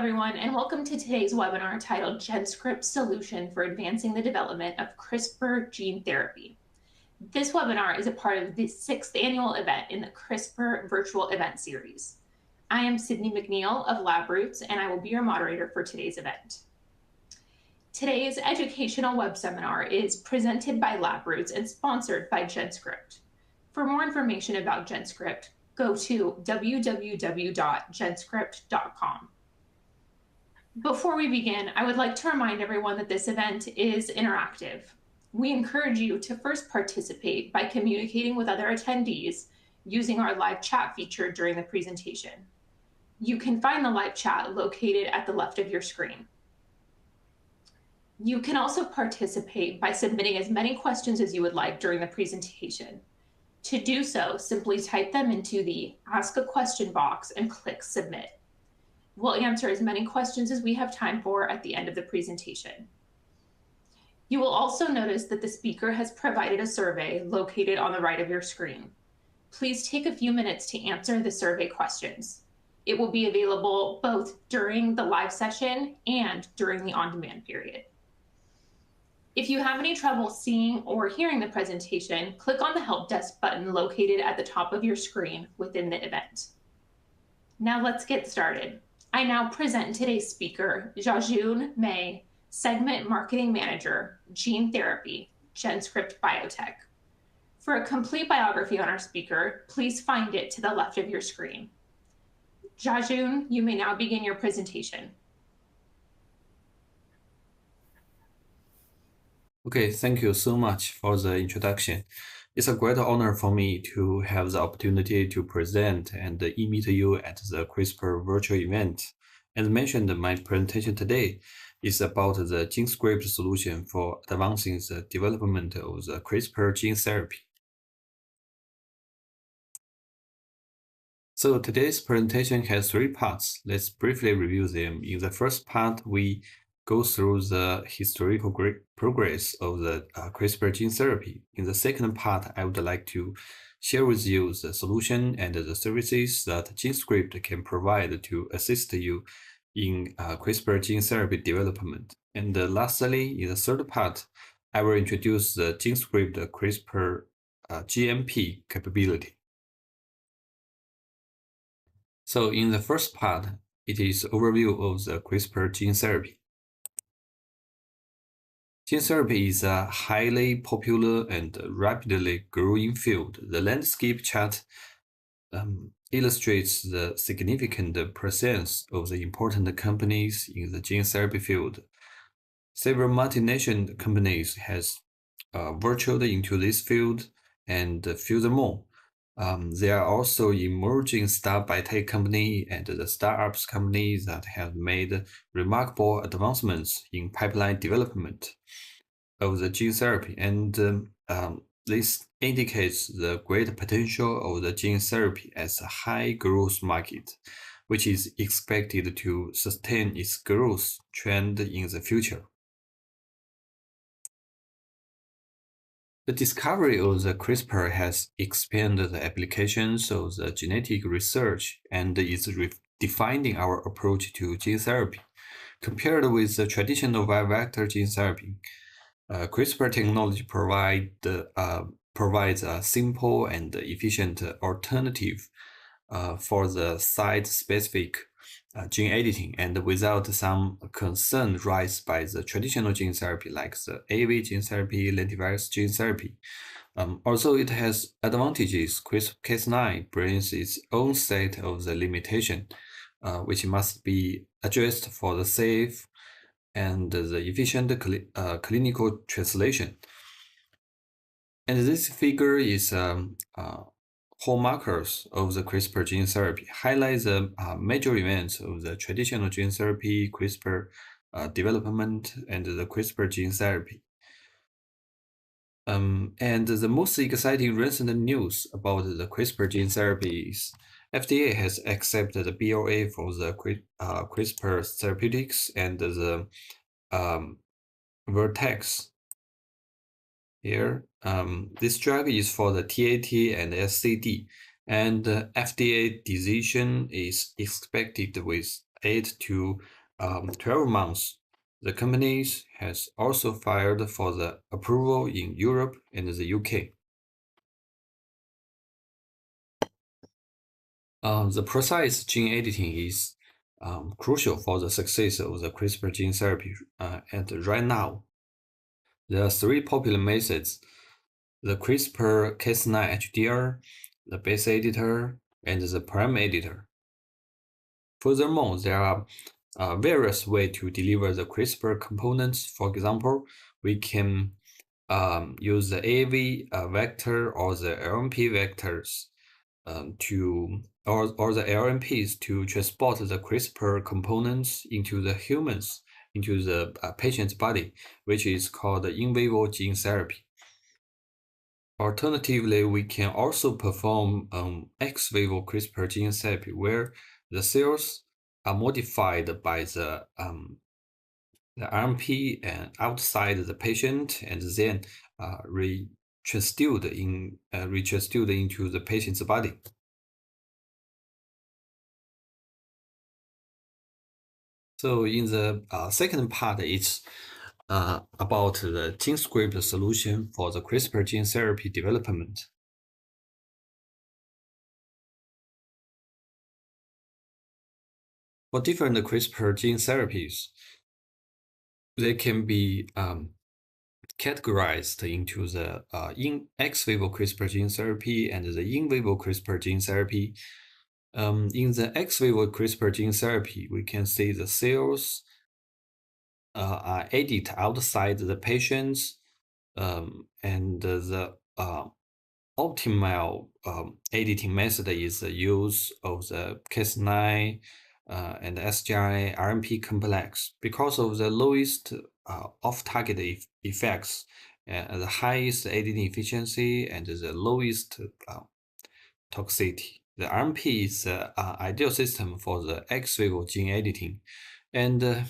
everyone, and welcome to today's webinar titled GenScript's Solution for Advancing the Development of CRISPR Gene Therapy. This webinar is a part of the 6th annual event in the CRISPR Virtual Event Series. I am Sydney McNeil of LabRoots, and I will be your moderator for today's event. Today's educational web seminar is presented by LabRoots and sponsored by GenScript. For more information about GenScript, go to www.genscript.com. Before we begin, I would like to remind everyone that this event is interactive. We encourage you to first participate by communicating with other attendees using our live chat feature during the presentation. You can find the live chat located at the left of your screen. You can also participate by submitting as many questions as you would like during the presentation. To do so, simply type them into the Ask a Question box and click Submit. We'll answer as many questions as we have time for at the end of the presentation. You will also notice that the speaker has provided a survey located on the right of your screen. Please take a few minutes to answer the survey questions. It will be available both during the live session and during the on-demand period. If you have any trouble seeing or hearing the presentation, click on the Help Desk button located at the top of your screen within the event. Now let's get started. I now present today's speaker, Jiajun Mei, Segment Marketing Manager, Gene Therapy, GenScript Biotech. For a complete biography on our speaker, please find it to the left of your screen. Jiajun, you may now begin your presentation. Okay, thank you so much for the introduction. It's a great honor for me to have the opportunity to present and meet you at the CRISPR virtual event. As mentioned, my presentation today is about the GenScript solution for advancing the development of the CRISPR gene therapy. So today's presentation has 3 parts. Let's briefly review them. In the first part, we go through the historical progress of the CRISPR gene therapy. In the second part, I would like to share with you the solution and the services that GenScript can provide to assist you in CRISPR gene therapy development. And lastly, in the third part, I will introduce the GenScript CRISPR GMP capability. So in the first part, it is overview of the CRISPR gene therapy. Gene therapy is a highly popular and rapidly growing field. The landscape chart illustrates the significant presence of the important companies in the gene therapy field. Several multinational companies has ventured into this field, and furthermore, there are also emerging start biotech company and the startups companies that have made remarkable advancements in pipeline development of the gene therapy, and this indicates the great potential of the gene therapy as a high growth market, which is expected to sustain its growth trend in the future. The discovery of the CRISPR has expanded the applications of the genetic research and is redefining our approach to gene therapy. Compared with the traditional viral vector gene therapy, CRISPR technology provides a simple and efficient alternative for the site-specific gene editing, and without some concern raised by the traditional gene therapy like the AAV gene therapy, lentivirus gene therapy. Although it has advantages, CRISPR-Cas9 brings its own set of the limitation, which must be addressed for the safe and the efficient clinical translation. And this figure is hallmarkers of the CRISPR gene therapy, highlight the major events of the traditional gene therapy, CRISPR development, and the CRISPR gene therapy. And the most exciting recent news about the CRISPR gene therapy is FDA has accepted the BLA for the CRISPR therapeutics and the Vertex. Here, this drug is for the TAT and SCD, and FDA decision is expected with 8 to 12 months. The company has also filed for the approval in Europe and the UK. The precise gene editing is crucial for the success of the CRISPR gene therapy. And right now, there are 3 popular methods: the CRISPR-Cas9 HDR, the base editor, and the prime editor. Furthermore, there are various ways to deliver the CRISPR components. For example, we can use the AAV vector or the LNP vectors or the LNPs to transport the CRISPR components into the humans, into the patient's body, which is called in vivo gene therapy. Alternatively, we can also perform ex vivo CRISPR gene therapy, where the cells are modified by the RNP and outside the patient, and then retransduced into the patient's body. So in the second part, it's about the GenScript solution for the CRISPR gene therapy development. For different CRISPR gene therapies, they can be categorized into the in ex vivo CRISPR gene therapy and the in vivo CRISPR gene therapy. In the ex vivo CRISPR gene therapy, we can see the cells are edited outside the patients, and the optimal editing method is the use of the Cas9 and sgRNA RNP complex because of the lowest off-target effects, the highest editing efficiency, and the lowest toxicity. The RNP is the ideal system for the ex vivo gene editing. And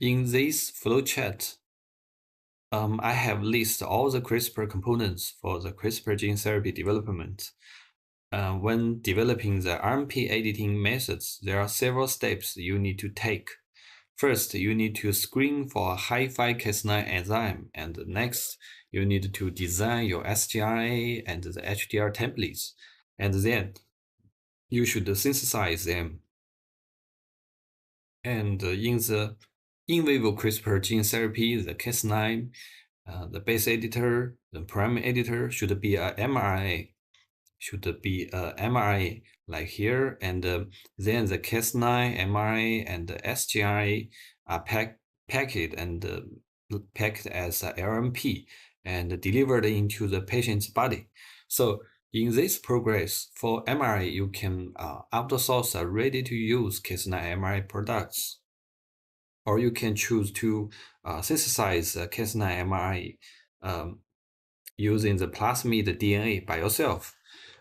in this flowchart, I have listed all the CRISPR components for the CRISPR gene therapy development. When developing the RNP editing methods, there are several steps you need to take. First, you need to screen for a high-fi Cas9 enzyme, and next, you need to design your sgRNA and the HDR templates, and then you should synthesize them. And in the in vivo CRISPR gene therapy, the Cas9, the base editor, the prime editor should be a mRNA, like here, and then the Cas9, mRNA, and the sgRNA are packed as a LNP and delivered into the patient's body. So in this progress, for mRNA, you can outsource a ready-to-use Cas9 mRNA products, or you can choose to synthesize Cas9 mRNA using the plasmid DNA by yourself.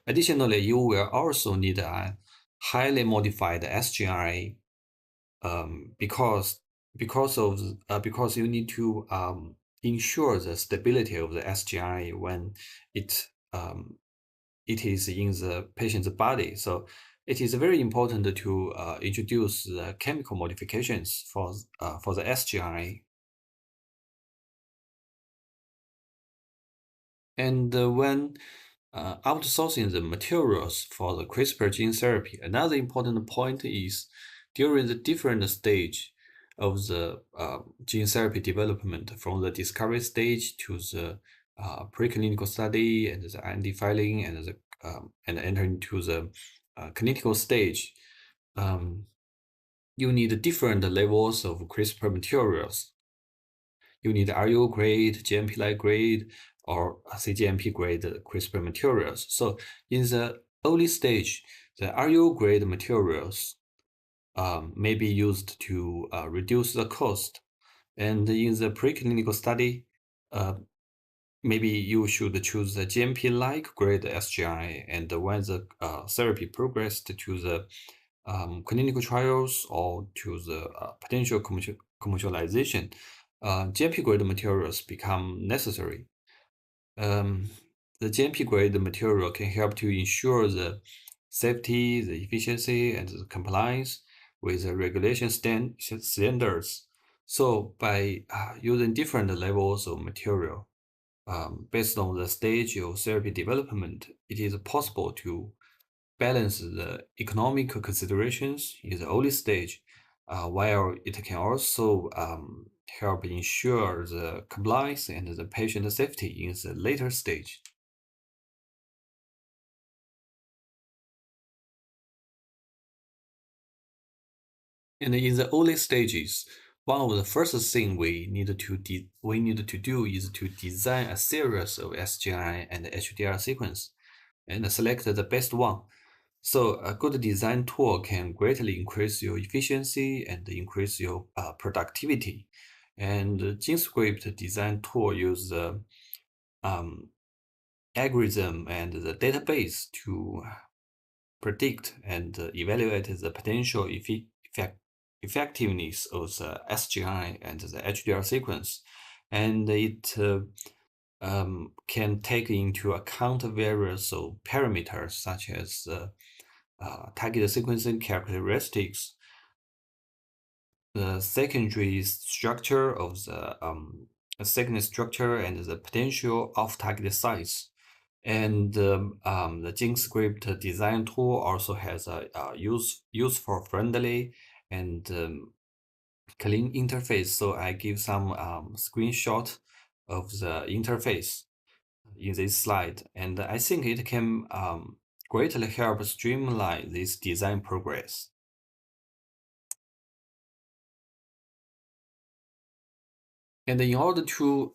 Additionally, you will also need a highly modified sgRNA because you need to ensure the stability of the sgRNA when it is in the patient's body. So it is very important to introduce the chemical modifications for the sgRNA. And when outsourcing the materials for the CRISPR gene therapy, another important point is during the different stage of the gene therapy development, from the discovery stage to the preclinical study and the IND filing and entering into the clinical stage, you need different levels of CRISPR materials. You need RUO grade, GMP-like grade, or cGMP grade CRISPR materials. So in the early stage, the RUO grade materials may be used to reduce the cost. And in the preclinical study, maybe you should choose the GMP-like grade sgRNA. And when the therapy progressed to the clinical trials or to the potential commercialization, GMP grade materials become necessary. The GMP grade material can help to ensure the safety, the efficiency, and the compliance with the regulation standards. So by using different levels of material, based on the stage of therapy development, it is possible to balance the economic considerations in the early stage, while it can also help ensure the compliance and the patient safety in the later stage. And in the early stages, one of the first things we need to do is to design a series of sgRNA and HDR sequence and select the best one. So a good design tool can greatly increase your efficiency and increase your productivity. And the GenScript design tool use the algorithm and the database to predict and evaluate the potential effectiveness of the sgRNA and the HDR sequence. And it can take into account various parameters such as target sequencing characteristics, the secondary structure of the and the potential off-target sites. And the GenScript design tool also has a useful, friendly, and clean interface. So I give some screenshot of the interface in this slide, and I think it can greatly help streamline this design progress. And in order to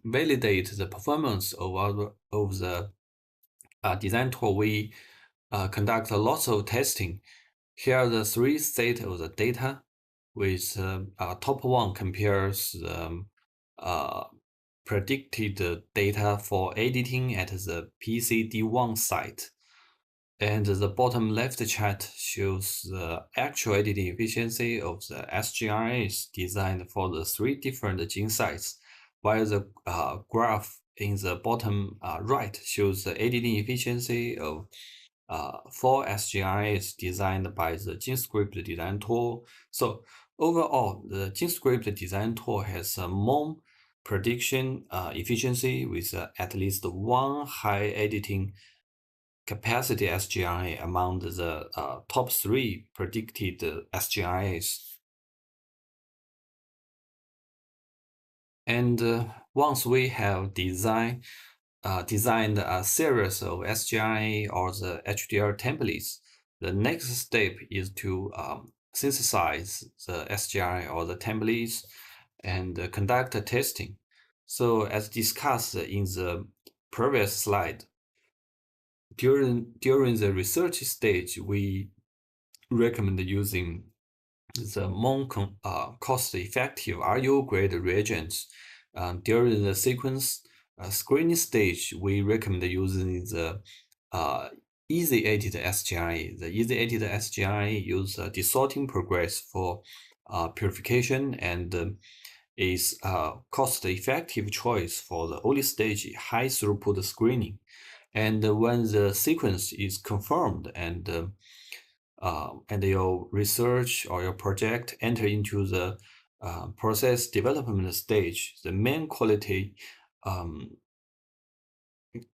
validate the performance of the design tool, we conduct lots of testing. Here are the three sets of the data, with top one compares the predicted data for editing at the PCD1 site. And the bottom left chart shows the actual editing efficiency of the sgRNAs designed for the three different gene sites, while the graph in the bottom right shows the editing efficiency of 4 sgRNAs designed by the GenScript design tool. So overall, the GenScript design tool has a more prediction efficiency with at least one high editing capacity sgRNA among the top 3 predicted sgRNAs. And once we have designed a series of sgRNA or the HDR templates, the next step is to synthesize the sgRNA or the templates and conduct testing. So as discussed in the previous slide, during the research stage, we recommend using the more cost-effective RU-grade reagents. During the sequence screening stage, we recommend using the easy-edited sgRNA. The easy-edited sgRNA use a desorting progress for purification and is a cost-effective choice for the early stage high-throughput screening. And when the sequence is confirmed and your research or your project enter into the process development stage, the main quality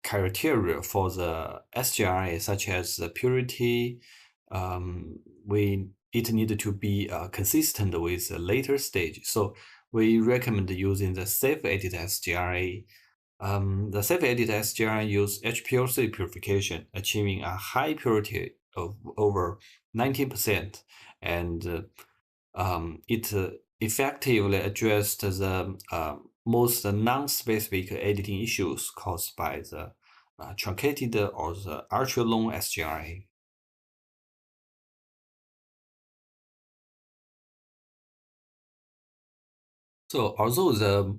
criteria for the sgRNA, such as the purity, it needed to be consistent with the later stage. So we recommend using the safe-edited sgRNA. The safe-edited sgRNA use HPLC purification, achieving a high purity of over 19%, and it effectively addressed the most non-specific editing issues caused by the truncated or the ultra-long sgRNA. So although the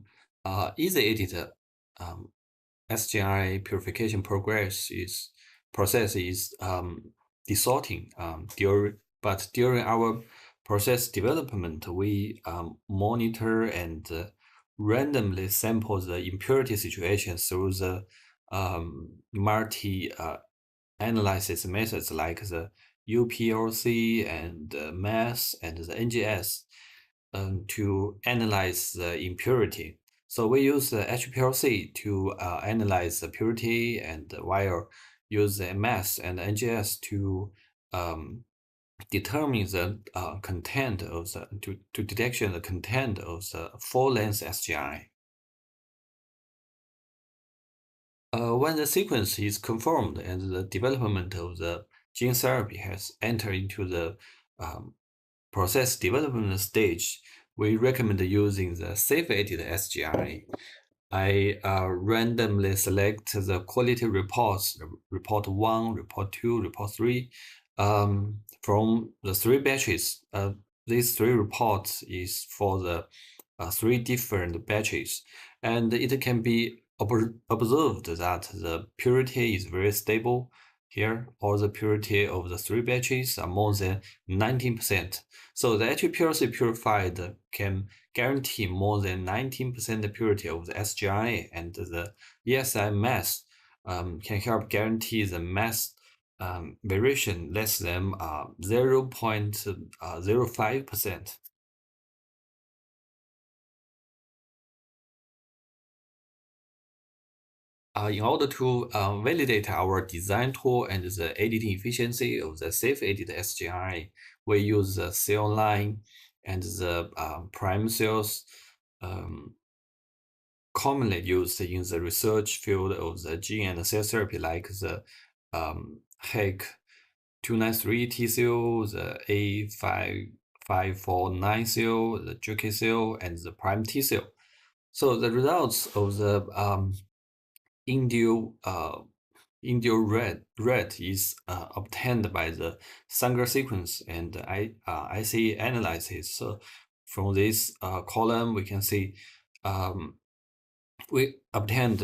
easy-edited sgRNA purification process is desorting, but during our process development, we monitor and randomly sample the impurity situation through the multi analysis methods like the UPLC and mass and the NGS to analyze the impurity. So we use the HPLC to analyze the purity, and while use the mass and NGS to determine the content of the to detection the content of the full-length sgRNA. When the sequence is confirmed and the development of the gene therapy has entered into the process development stage, we recommend using the safe-edited sgRNA. I randomly select the quality reports, report 1, report 2, report 3, from the 3 batches. These 3 reports is for the 3 different batches, and it can be observed that the purity is very stable here, or the purity of the 3 batches are more than 19%. So the HPLC purified can guarantee more than 19% purity of the sgRNA, and the ESI mass can help guarantee the mass variation less than 0.05%. In order to validate our design tool and the editing efficiency of the safe-edited sgRNA, we use the cell line and the prime cells commonly used in the research field of the gene and cell therapy, like the HEC293 T cell, the A5549 cell, the JK cell, and the prime T cell. So the results of the Indio red is obtained by the Sanger sequence and IC analysis. So from this column, we can see we obtained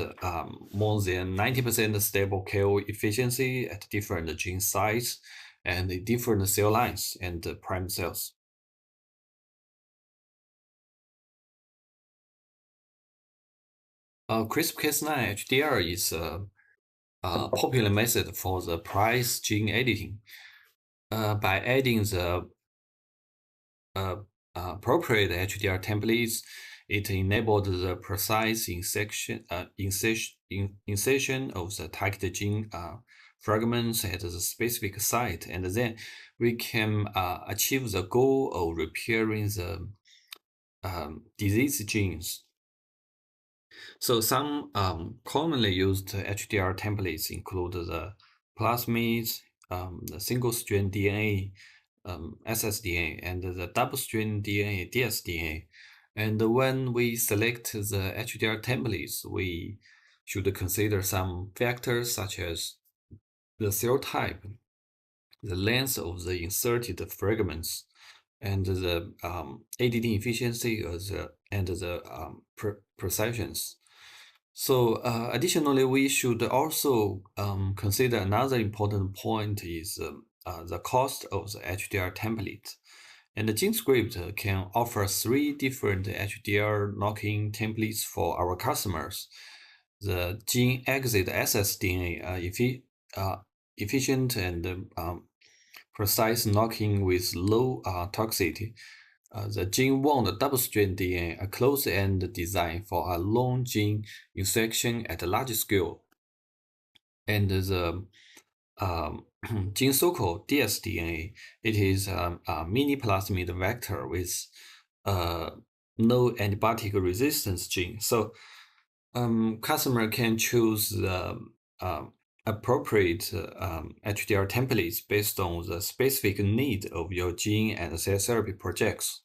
more than 90% stable KO efficiency at different gene sites and different cell lines and prime cells. CRISPR-Cas9 HDR is a popular method for the price gene editing. By adding the appropriate HDR templates, it enabled the precise insertion of the target gene fragments at the specific site, and then we can achieve the goal of repairing the disease genes. So some commonly used HDR templates include the plasmids, the single-strand DNA, ssDNA, and the double-strand DNA, dsDNA. And when we select the HDR templates, we should consider some factors such as the cell type, the length of the inserted fragments, and the editing efficiency and the precisions. So additionally, we should also consider another important point is the cost of the HDR template. And the GenScript can offer 3 different HDR knocking templates for our customers. The gene exit ssDNA efficient and precise knocking with low toxicity. The gene wound double-strand DNA, a closed-end design for a long gene insertion at a large scale. And the gene circle dsDNA, it is a mini plasmid vector with no antibiotic resistance gene. So customer can choose the appropriate HDR templates based on the specific need of your gene and cell therapy projects.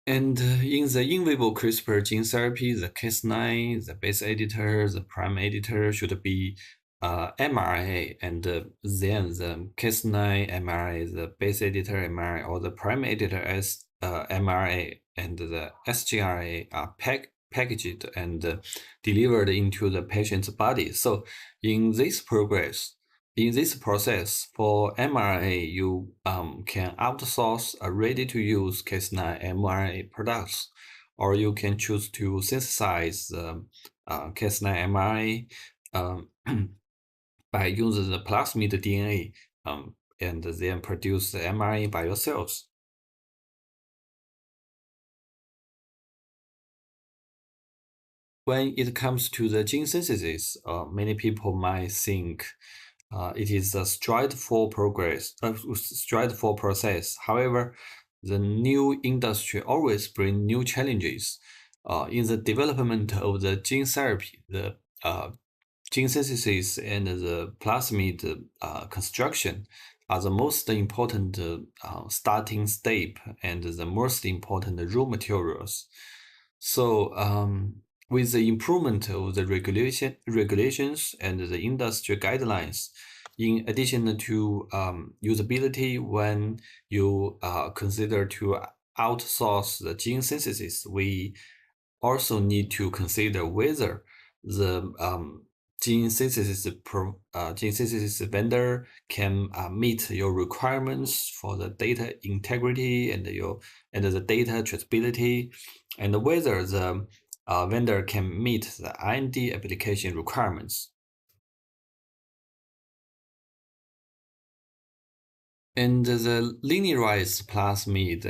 And in the in vivo CRISPR gene therapy, the Cas9, the base editor, the prime editor should be mRNA, and then the Cas9 mRNA, the base editor mRNA, or the prime editor as mRNA, and the sgRNA are packaged and delivered into the patient's body. So in this process, for mRNA, you can outsource a ready-to-use Cas9 mRNA products, or you can choose to synthesize the Cas9 mRNA by using the plasmid DNA and then produce the mRNA by yourselves. When it comes to the gene synthesis, many people might think it is a straightforward process. However, the new industry always brings new challenges. In the development of the gene therapy, the gene synthesis and the plasmid construction are the most important starting step and the most important raw materials. So, with the improvement of the regulations and the industry guidelines, in addition to usability, when you consider to outsource the gene synthesis, we also need to consider whether the gene synthesis vendor can meet your requirements for the data integrity and the data traceability, and whether the vendor can meet the IND application requirements. And the linearized plasmid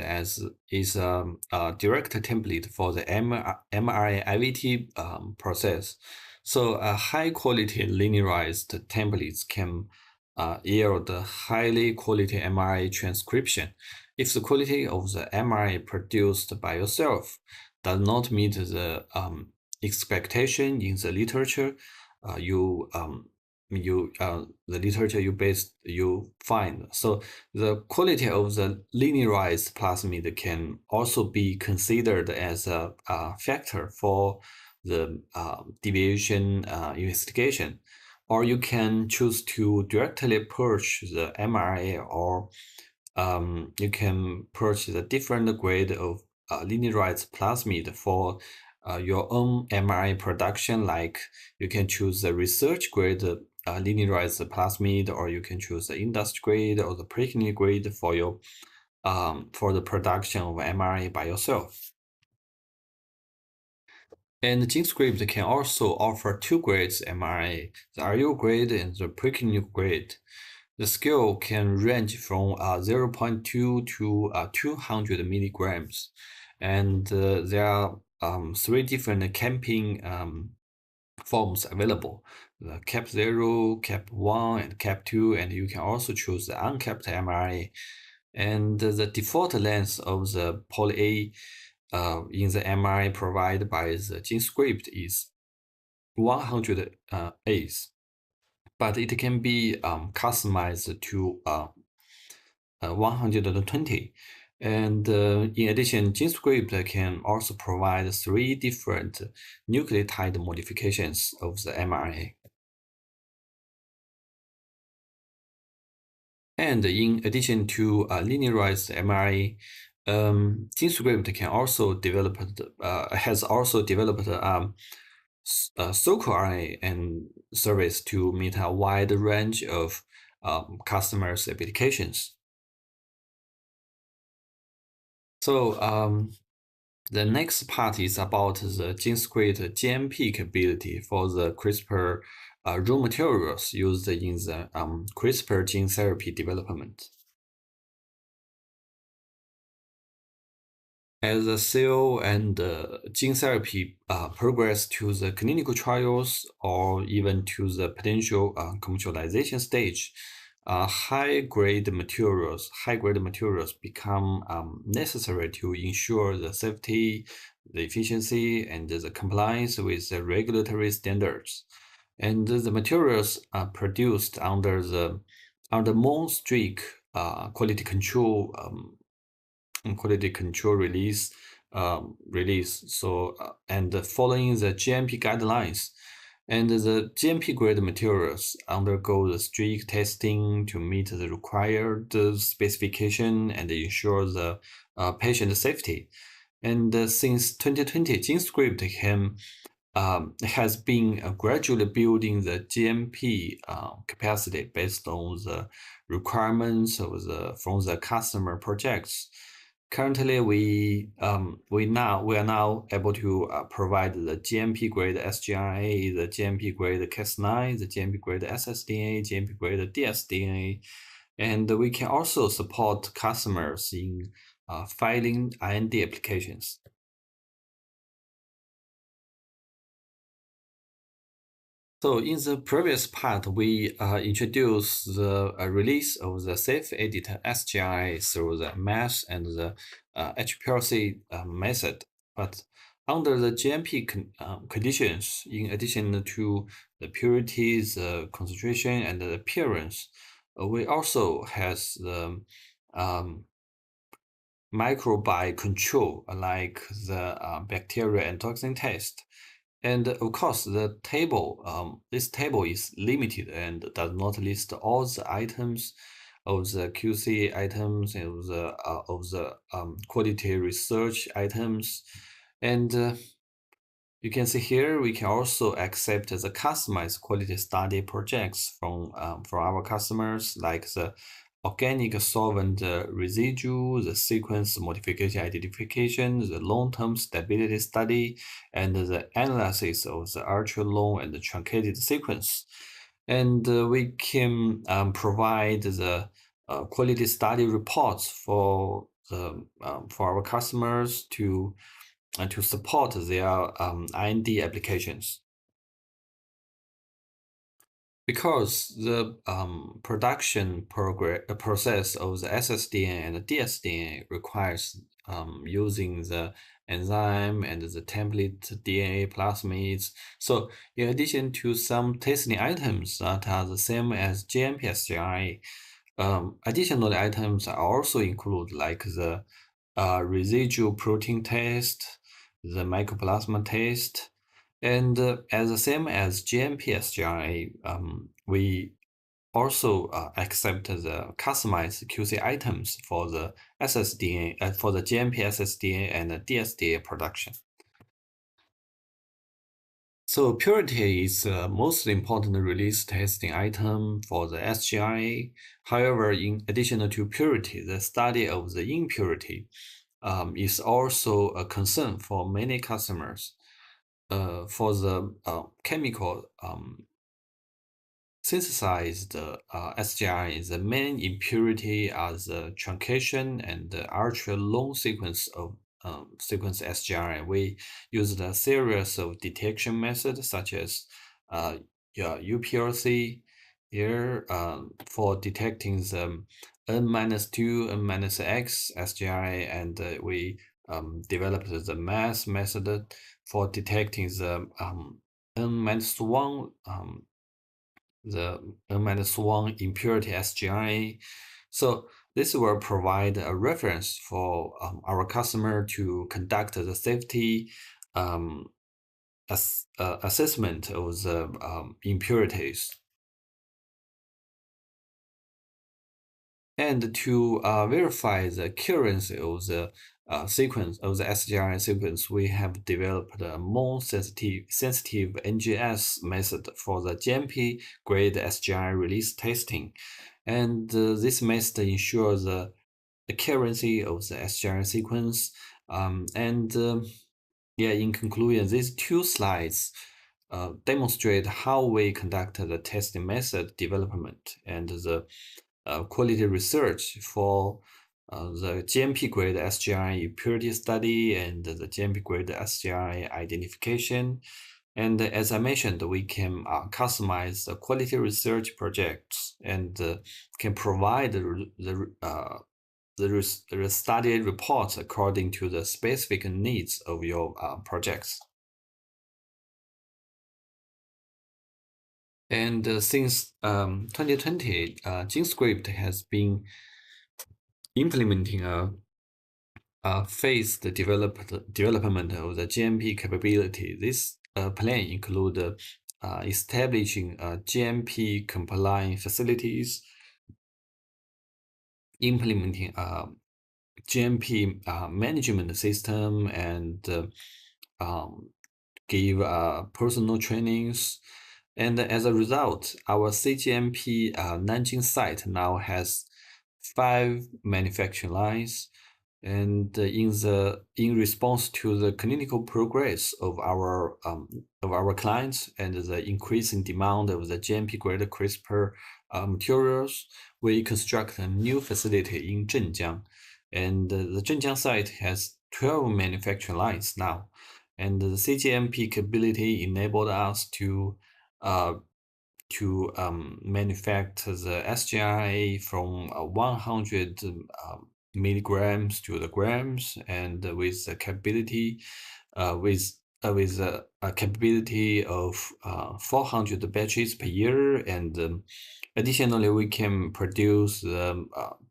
is a direct template for the mRNA IVT process. So a high-quality linearized templates can yield highly quality mRNA transcription. If the quality of the mRNA produced by yourself does not meet the expectation in the literature, the literature you find. So the quality of the linearized plasmid can also be considered as a factor for the deviation investigation, or you can choose to directly purge the mRNA, or you can purge the different grade of linearized plasmid for your own mRNA production. Like you can choose the research grade linearized plasmid, or you can choose the industry grade or the preclinical grade for your for the production of mRNA by yourself. And GenScript can also offer two grades mRNA, the RU grade and the preclinical grade. The scale can range from 0.2 to 200 milligrams, and there are three different capping forms available: the cap 0, cap 1, and cap 2, and you can also choose the uncapped mRNA. And the default length of the poly A in the mRNA provided by the GenScript is 100 A's, but it can be customized to 120. And in addition, GenScript can also provide three different nucleotide modifications of the mRNA. And in addition to linearized mRNA, GenScript can also has also developed sgRNA and service to meet a wide range of customers' applications. So the next part is about the GenScript GMP capability for the CRISPR raw materials used in the CRISPR gene therapy development. As the cell and gene therapy progress to the clinical trials or even to the potential commercialization stage, high-grade materials become necessary to ensure the safety, the efficiency, and the compliance with the regulatory standards. And the materials are produced under more strict quality control release. So and following the GMP guidelines, and the GMP grade materials undergo the strict testing to meet the required specification and ensure the patient safety. And since 2020, GenScript has been gradually building the GMP capacity based on the requirements of from the customer projects. Currently, we are now able to provide the GMP grade sgRNA, the GMP grade Cas9, the GMP grade ssDNA, GMP grade dsDNA, and we can also support customers in filing IND applications. So in the previous part, we introduced the release of the safe editor sgRNA through the mass and the HPLC method. But under the GMP conditions, in addition to the purity, the concentration, and the appearance, we also has the microbiome control, like the bacteria and toxin test. And of course, this table is limited and does not list all the items of the QC items and of the quality research items. And you can see here, we can also accept the customized quality study projects from our customers, like the organic solvent residue, the sequence modification identification, the long-term stability study, and the analysis of the ultra-long and the truncated sequence. And we can provide the quality study reports for our customers to support their IND applications. Because the production process of the ssDNA and the dsDNA requires using the enzyme and the template DNA plasmids. So in addition to some testing items that are the same as GMP sgRNA, additional items are also include like the residual protein test, the mycoplasma test, and as the same as GMP sgRNA, we also accept the customized QC items for the ssDNA, for the GMP ssDNA and the dsDNA production. So purity is the most important release testing item for the sgRNA. However, in addition to purity, the study of the impurity is also a concern for many customers. For the chemical synthesized sgRNA, the main impurity are the truncation and the ultra-long sequence of sequence sgRNA. We used a series of detection methods such as UPLC here for detecting the N-2, N-X sgRNA, and we developed the mass method for detecting the N-1 impurity sgRNA. So this will provide a reference for our customer to conduct the safety assessment of the impurities. And to verify the accuracy of the sequence of the sgRNA sequence, we have developed a more sensitive NGS method for the GMP grade sgRNA release testing. And this method ensures the accuracy of the sgRNA sequence. In conclusion, these two slides demonstrate how we conduct the testing method development and the quality research for the GMP grade sgRNA purity study and the GMP grade sgRNA identification. And as I mentioned, we can customize the quality research projects and can provide the study reports according to the specific needs of your projects. And since 2020, GenScript has been implementing a phased development of the GMP capability. This plan include establishing GMP compliant facilities, implementing GMP management system, and give personal trainings. And as a result, our CGMP Nanjing site now has 5 manufacturing lines, And in response to the clinical progress of our clients and the increasing demand of the GMP-grade CRISPR materials, we construct a new facility in Zhenjiang. And the Zhenjiang site has 12 manufacturing lines now. And the cGMP capability enabled us to manufacture the sgRNA from 100 milligrams to the grams, and with the capability a capability of 400 batches per year. And additionally, we can produce the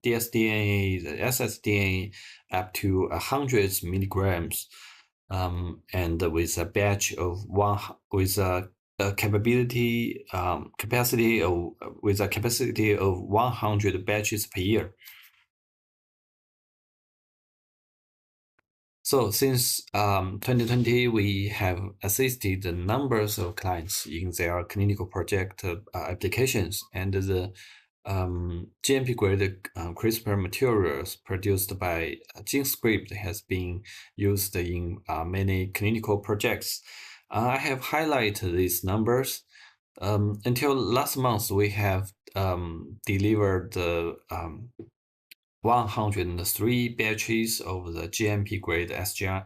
dsDNA, the ssDNA up to 100 milligrams, and with a batch of capacity of 100 batches per year. So since 2020, we have assisted the numbers of clients in their clinical project applications, and the GMP-grade CRISPR materials produced by GenScript has been used in many clinical projects. I have highlighted these numbers. Until last month, we have delivered 103 batches of the GMP-grade sgRNA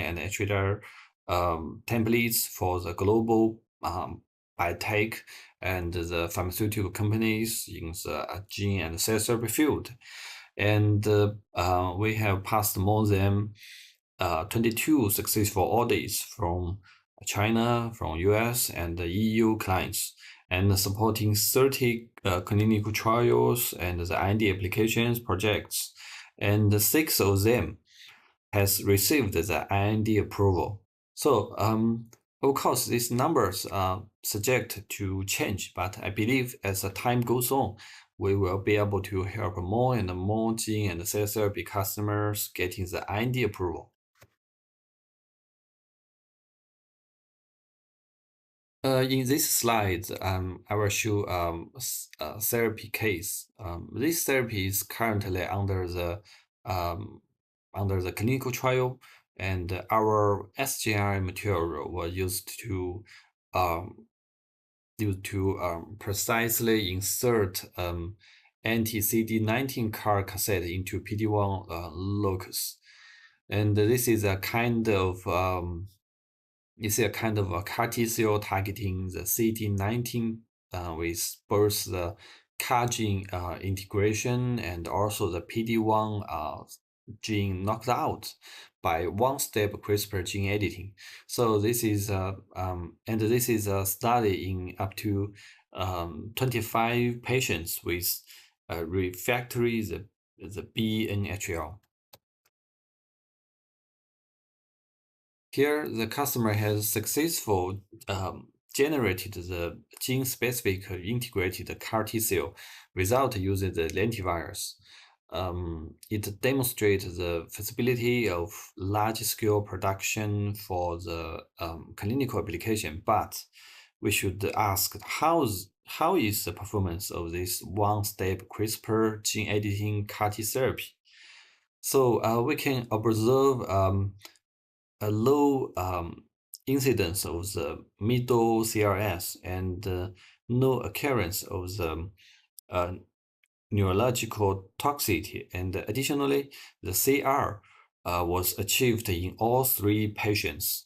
and HLR templates for the global biotech and the pharmaceutical companies in the gene and cell therapy field. And we have passed more than 22 successful audits from China, from US, and the EU clients, and supporting 30 clinical trials and the IND applications projects, and 6 of them has received the IND approval. So, of course, these numbers are subject to change, but I believe as the time goes on, we will be able to help more and more gene and cell therapy customers getting the IND approval. In this slide, I will show a therapy case. This therapy is currently under the clinical trial, and our sgRNA material was used to precisely insert anti-CD19 CAR cassette into PD-1 locus, and this is a kind of a CAR T cell targeting the CD19 with both the CAR gene integration and also the PD-1 gene knocked out by one-step CRISPR gene editing. So this is a study in up to 25 patients with refractory the BNHL. Here, the customer has successfully generated the gene-specific integrated CAR T cell without using the lentivirus. It demonstrates the feasibility of large-scale production for the clinical application, but we should ask how is the performance of this one-step CRISPR gene editing CAR T therapy? So we can observe a low incidence of the middle CRS and no occurrence of the neurological toxicity. And additionally, the CR was achieved in all 3 patients.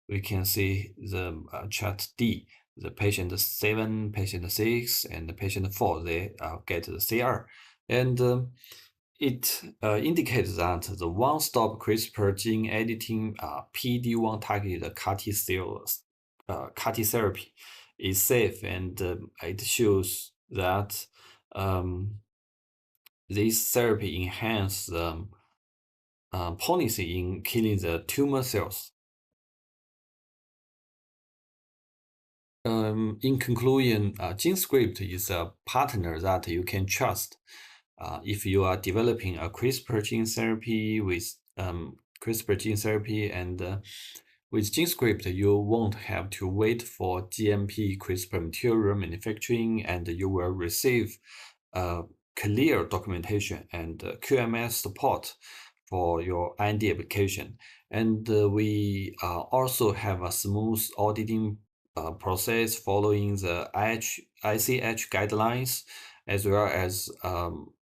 We can see the chart D, the patient 7, patient 6, and the patient 4, they get the CR. And it indicates that the one-stop CRISPR gene editing PD-1 targeted CAR T cells, CAR T therapy is safe, and it shows that this therapy enhances the potency in killing the tumor cells. In conclusion, GenScript is a partner that you can trust. If you are developing a CRISPR gene therapy with CRISPR gene therapy, and with GenScript, you won't have to wait for GMP CRISPR material manufacturing, and you will receive clear documentation and QMS support for your IND application. And we also have a smooth auditing process following the ICH guidelines, as well as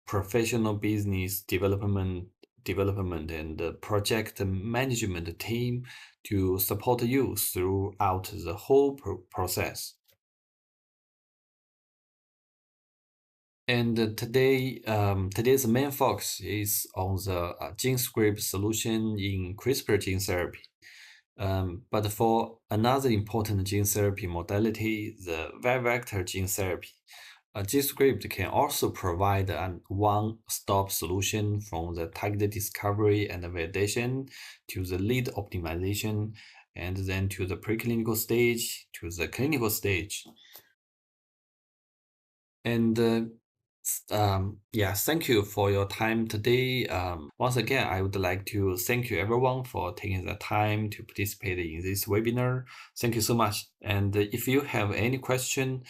professional business development and project management team to support you throughout the whole process. And today's main focus is on the GenScript solution in CRISPR gene therapy. But for another important gene therapy modality, the viral vector gene therapy, GenScript can also provide a one-stop solution from the target discovery and validation to the lead optimization, and then to the preclinical stage, to the clinical stage. And yeah, thank you for your time today. Once again, I would like to thank you everyone for taking the time to participate in this webinar. Thank you so much. And if you have any question,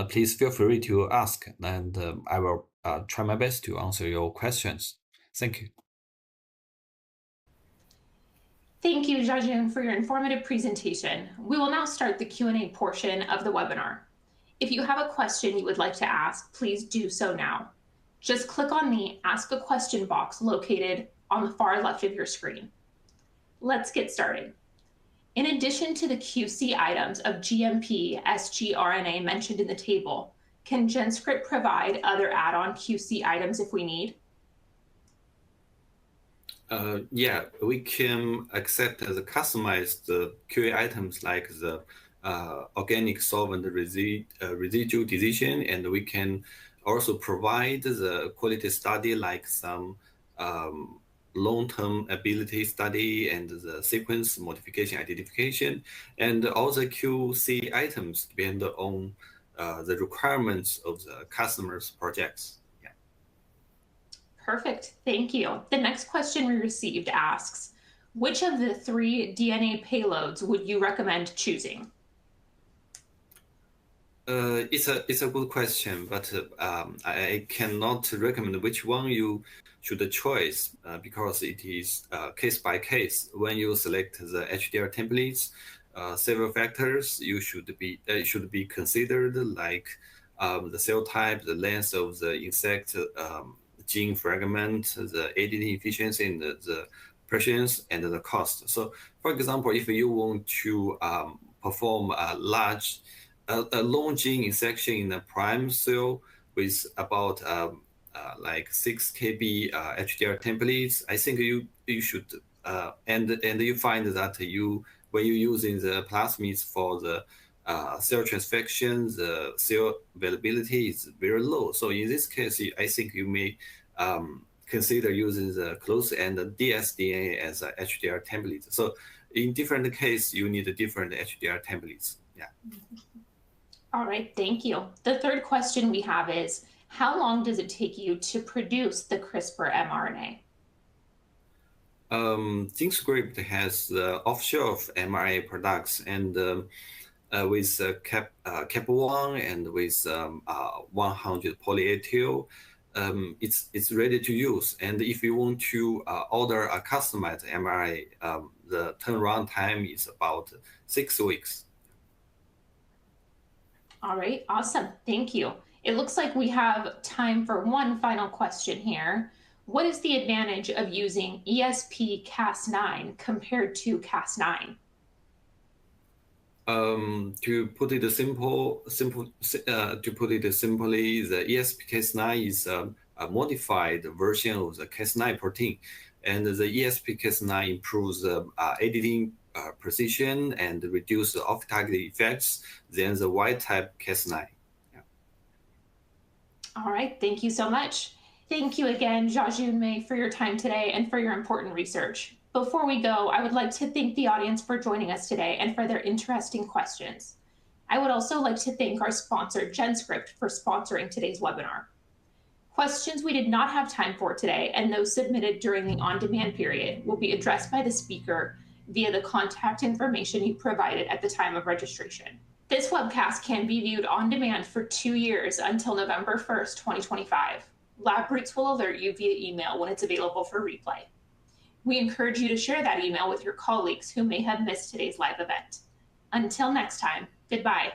please feel free to ask, and I will try my best to answer your questions. Thank you. Thank you, Jiajun, for your informative presentation. We will now start the Q&A portion of the webinar. If you have a question you would like to ask, please do so now. Just click on the Ask a Question box located on the far left of your screen. Let's get started. In addition to the QC items of GMP sgRNA mentioned in the table, can GenScript provide other add-on QC items if we need? Yeah, we can accept the customized QA items like the organic solvent residue decision, and we can also provide the quality study like some long-term ability study and the sequence modification identification, and all the QC items depend on the requirements of the customer's projects. Yeah. Perfect, thank you. The next question we received asks, which of the 3 DNA payloads would you recommend choosing? It's a good question, but I cannot recommend which one you should choose because it is case by case. When you select the HDR templates, several factors should be considered, like the cell type, the length of the insect gene fragment, the editing efficiency, and the presence and the cost. So, for example, if you want to perform a long gene insection in a prime cell with about like 6 KB HDR templates, I think you should and you find that when you're using the plasmids for the cell transfection, the cell availability is very low. So in this case, I think you may consider using the close-end dsDNA as a HDR template. So in different cases, you need different HDR templates. Yeah. All right, thank you. The third question we have is, how long does it take you to produce the CRISPR mRNA? GenScript has off-shelf mRNA products, and with Cap 1 and with 100 poly-A-tail, it's ready to use. And if you want to order a customized mRNA, the turnaround time is about 6 weeks. All right, awesome, thank you. It looks like we have time for one final question here. What is the advantage of using ESP-Cas9 compared to Cas9? To put it simply, the ESP-Cas9 is a modified version of the Cas9 protein, and the ESP-Cas9 improves editing precision and reduce the off-target effects than the wild-type Cas9. Yeah. All right, thank you so much. Thank you again, Jiajun Mei, for your time today and for your important research. Before we go, I would like to thank the audience for joining us today and for their interesting questions. I would also like to thank our sponsor, GenScript, for sponsoring today's webinar. Questions we did not have time for today and those submitted during the on-demand period will be addressed by the speaker via the contact information you provided at the time of registration. This webcast can be viewed on demand for 2 years until November 1st, 2025. LabRoots will alert you via email when it's available for replay. We encourage you to share that email with your colleagues who may have missed today's live event. Until next time, goodbye.